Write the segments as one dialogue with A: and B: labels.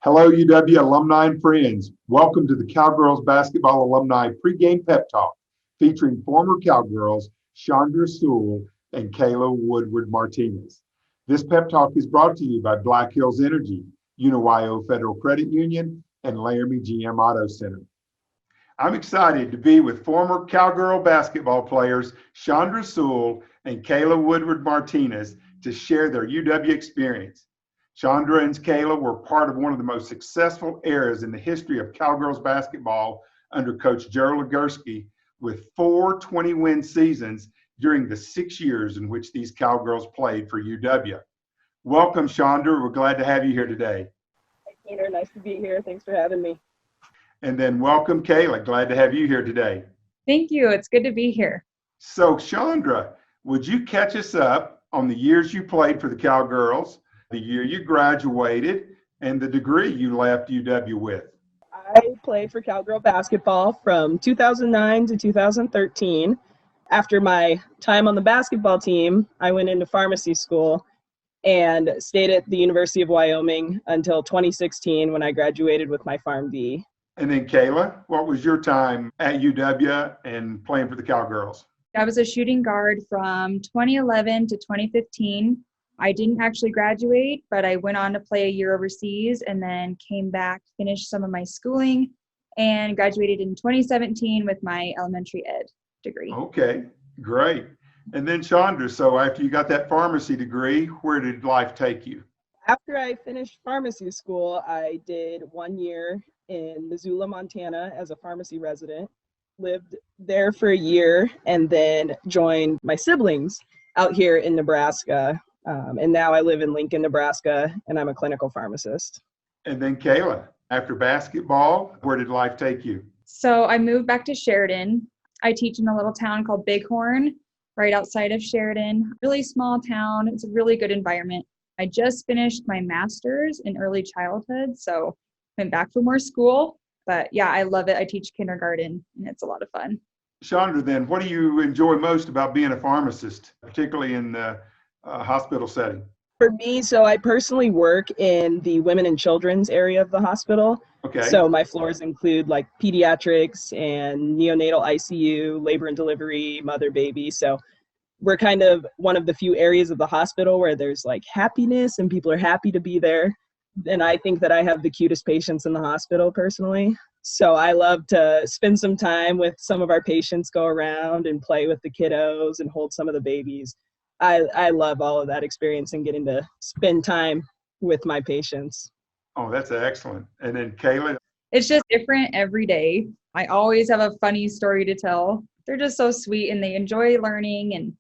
A: Hello, UW alumni and friends. Welcome to the Cowgirls Basketball Alumni Pregame Pep Talk, featuring former Cowgirls Chaundra and Kayla Woodward Martinez. This pep talk is brought to you by Black Hills Energy, UWAA Federal Credit Union, and Laramie GM Auto Center. I'm excited to be with former Cowgirl basketball players Chaundra and Kayla Woodward Martinez to share their UW experience. Chaundra and Kayla were part of one of the most successful eras in the history of Cowgirls basketball under Coach Gerald Legursky, with 4 20-win seasons during the 6 years in which these Cowgirls played for UW. Welcome, Chaundra. We're glad to have you here today.
B: Hi, Peter. Nice to be here. Thanks for having me.
A: And then welcome, Kayla. Glad to have you here today.
C: Thank you. It's good to be here.
A: So, Chaundra, would you catch us up on the years you played for the Cowgirls, the year you graduated, and the degree you left UW with?
B: I played for Cowgirl basketball from 2009 to 2013. After my time on the basketball team, I went into pharmacy school and stayed at the University of Wyoming until 2016 when I graduated with my PharmD.
A: And then Kayla, what was your time at UW and playing for the Cowgirls?
C: I was a shooting guard from 2011 to 2015. I didn't actually graduate, but I went on to play a year overseas and then came back, finished some of my schooling, and graduated in 2017 with my elementary ed degree.
A: Okay, great. And then Chaundra, so after you got that pharmacy degree, where did life take you?
B: After I finished pharmacy school, I did 1 year in Missoula, Montana as a pharmacy resident, lived there for a year, and then joined my siblings out here in Nebraska. And now I live in Lincoln, Nebraska, and I'm a clinical pharmacist.
A: And then Kayla, after basketball, where did life take you?
C: So I moved back to Sheridan. I teach in a little town called Bighorn, right outside of Sheridan. Really small town. It's a really good environment. I just finished my master's in early childhood, so went back for more school. But yeah, I love it. I teach kindergarten, and it's a lot of fun.
A: Chaundra, then, what do you enjoy most about being a pharmacist, particularly in the hospital setting?
B: For me, so I personally work in the women and children's area of the hospital.
A: Okay.
B: So my floors include like pediatrics and neonatal ICU, labor and delivery, mother, baby. So we're kind of one of the few areas of the hospital where there's like happiness and people are happy to be there. And I think that I have the cutest patients in the hospital personally. So I love to spend some time with some of our patients, go around and play with the kiddos and hold some of the babies. I love all of that experience and getting to spend time with my patients.
A: Oh, that's excellent. And then Kayla?
C: It's just different every day. I always have a funny story to tell. They're just so sweet and they enjoy learning, and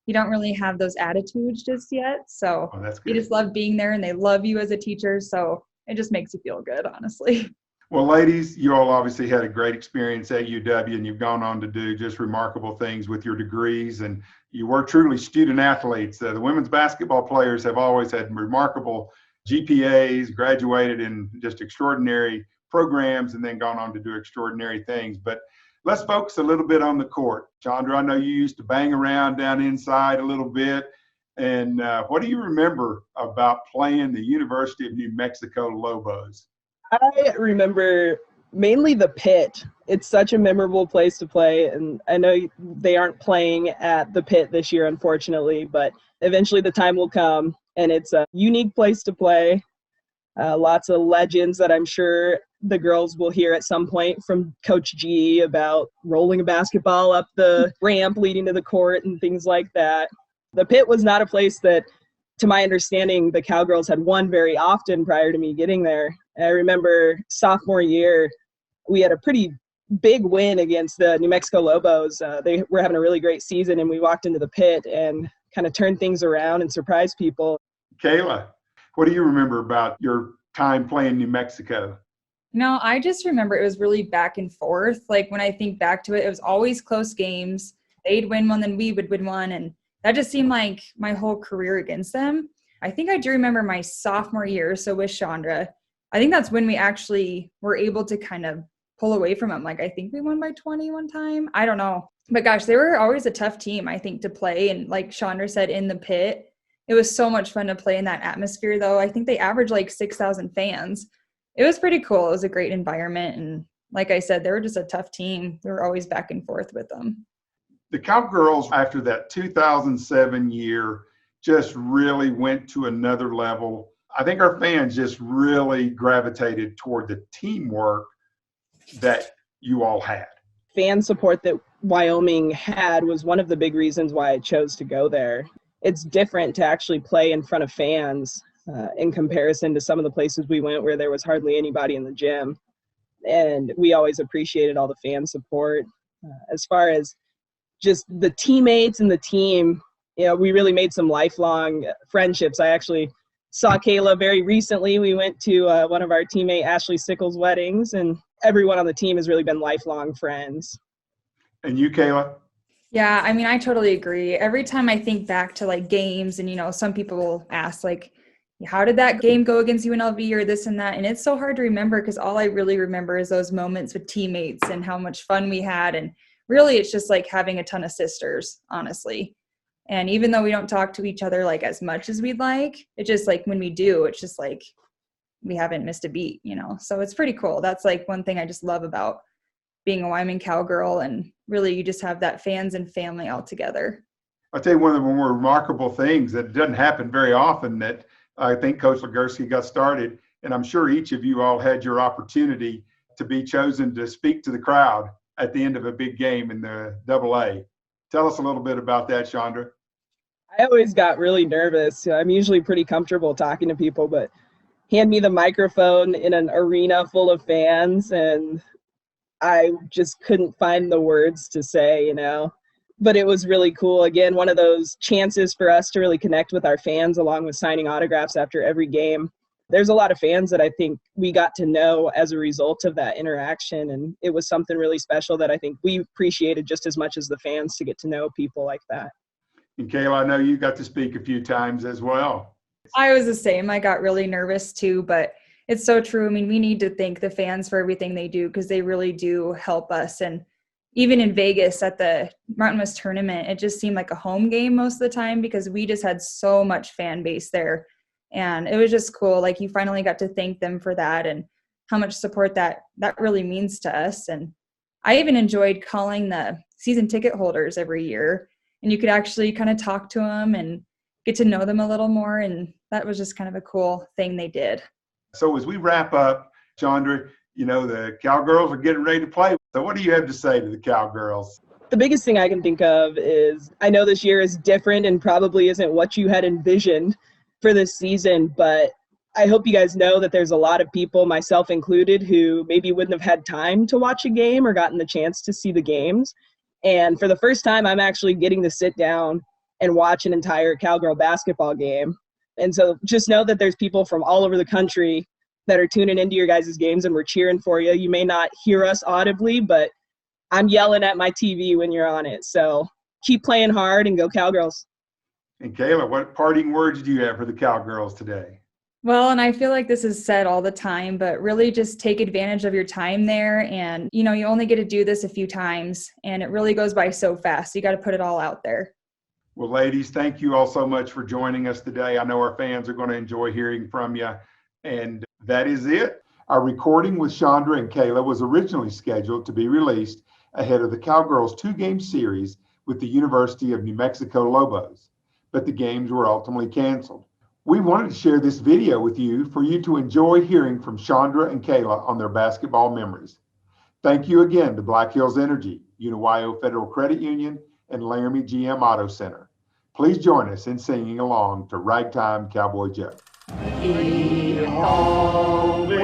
C: you don't really have those attitudes just yet. So you just love being there and they love you as a teacher. So it just makes you feel good, honestly.
A: Well, ladies, you all obviously had a great experience at UW, and you've gone on to do just remarkable things with your degrees, and you were truly student athletes. The women's basketball players have always had remarkable GPAs, graduated in just extraordinary programs, and then gone on to do extraordinary things. But let's focus a little bit on the court. Chaundra, I know you used to bang around down inside a little bit. And what do you remember about playing the University of New Mexico Lobos?
B: I remember mainly the pit. It's such a memorable place to play, and I know they aren't playing at the pit this year, unfortunately, but eventually the time will come, and it's a unique place to play. Lots of legends that I'm sure the girls will hear at some point from Coach G about rolling a basketball up the ramp leading to the court and things like that. The pit was not a place that, to my understanding, the Cowgirls had won very often prior to me getting there. I remember sophomore year, we had a pretty big win against the New Mexico Lobos. They were having a really great season, and we walked into the pit and kind of turned things around and surprised people.
A: Kayla, what do you remember about your time playing New Mexico?
C: No, I just remember it was really back and forth. Like when I think back to it, it was always close games. They'd win one, then we would win one. And that just seemed like my whole career against them. I think I do remember my sophomore year, so with Chaundra, I think that's when we actually were able to kind of pull away from them. Like I think we won by 20 one time. I don't know. But gosh, they were always a tough team, I think, to play. And like Chaundra said, in the pit, it was so much fun to play in that atmosphere, though. I think they averaged like 6,000 fans. it was pretty cool. It was a great environment. And like I said, they were just a tough team. They were always back and forth with them.
A: The Cowgirls, after that 2007 year, just really went to another level. I think our fans just really gravitated toward the teamwork that you all had.
B: Fan support that Wyoming had was one of the big reasons why I chose to go there. It's different to actually play in front of fans in comparison to some of the places we went where there was hardly anybody in the gym. And we always appreciated all the fan support. As far as just the teammates and the team, we really made some lifelong friendships. I actually saw Kayla very recently. We went to one of our teammate Ashley Sickles' weddings, and everyone on the team has really been lifelong friends.
A: And you, Kayla?
C: Yeah, I mean, I totally agree. Every time I think back to like games and, some people will ask like, how did that game go against UNLV or this and that? And it's so hard to remember because all I really remember is those moments with teammates and how much fun we had. And really, it's just like having a ton of sisters, honestly. And even though we don't talk to each other like as much as we'd like, it's just like when we do, it's just like we haven't missed a beat, So it's pretty cool. That's like one thing I just love about being a Wyoming Cowgirl. And really, you just have that fans and family all together.
A: I'll tell you one of the more remarkable things that doesn't happen very often that I think Coach Legursky got started, and I'm sure each of you all had your opportunity to be chosen to speak to the crowd at the end of a big game in the AA. Tell us a little bit about that, Chaundra.
B: I always got really nervous. I'm usually pretty comfortable talking to people, but hand me the microphone in an arena full of fans, and I just couldn't find the words to say, But it was really cool. Again, one of those chances for us to really connect with our fans along with signing autographs after every game. There's a lot of fans that I think we got to know as a result of that interaction, and it was something really special that I think we appreciated just as much as the fans to get to know people like that.
A: And Kayla, I know you got to speak a few times as well.
C: I was the same. I got really nervous too, but it's so true. I mean, we need to thank the fans for everything they do because they really do help us. And even in Vegas at the Martinez tournament, it just seemed like a home game most of the time because we just had so much fan base there. And it was just cool. Like you finally got to thank them for that and how much support that really means to us. And I even enjoyed calling the season ticket holders every year, and you could actually kind of talk to them and get to know them a little more. And that was just kind of a cool thing they did.
A: So as we wrap up, Chaundra, the Cowgirls are getting ready to play. So what do you have to say to the Cowgirls?
B: The biggest thing I can think of is I know this year is different and probably isn't what you had envisioned for this season, but I hope you guys know that there's a lot of people, myself included, who maybe wouldn't have had time to watch a game or gotten the chance to see the games. And for the first time, I'm actually getting to sit down and watch an entire Cowgirl basketball game. And so just know that there's people from all over the country that are tuning into your guys' games, and we're cheering for you. You may not hear us audibly, but I'm yelling at my TV when you're on it. So keep playing hard and go Cowgirls.
A: And Kayla, what parting words do you have for the Cowgirls today?
C: Well, and I feel like this is said all the time, but really just take advantage of your time there. And, you only get to do this a few times, and it really goes by so fast. You got to put it all out there.
A: Well, ladies, thank you all so much for joining us today. I know our fans are going to enjoy hearing from you. And that is it. Our recording with Chaundra and Kayla was originally scheduled to be released ahead of the Cowgirls 2-game series with the University of New Mexico Lobos, but the games were ultimately canceled. We wanted to share this video with you for you to enjoy hearing from Chaundra and Kayla on their basketball memories. Thank you again to Black Hills Energy, UWAA Federal Credit Union, and Laramie GM Auto Center. Please join us in singing along to Ragtime Cowboy Joe.
D: He always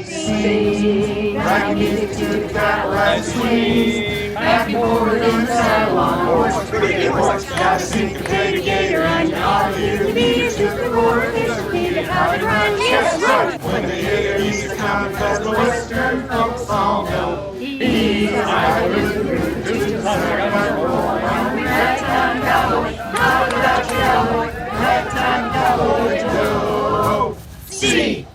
D: sings rag music to the Cadillac swings. Back and forward in the saddle on a horse, cricket horse, got a syncopated gator, and you ought to hear the beat, just before it makes your feet get how it runs. Yes, right! When they hear he's coming, cause the Western folks all know he's a high-blue, just a ragtime cowboy, how about you, cowboy, ragtime cowboy Joe. C-O-W-B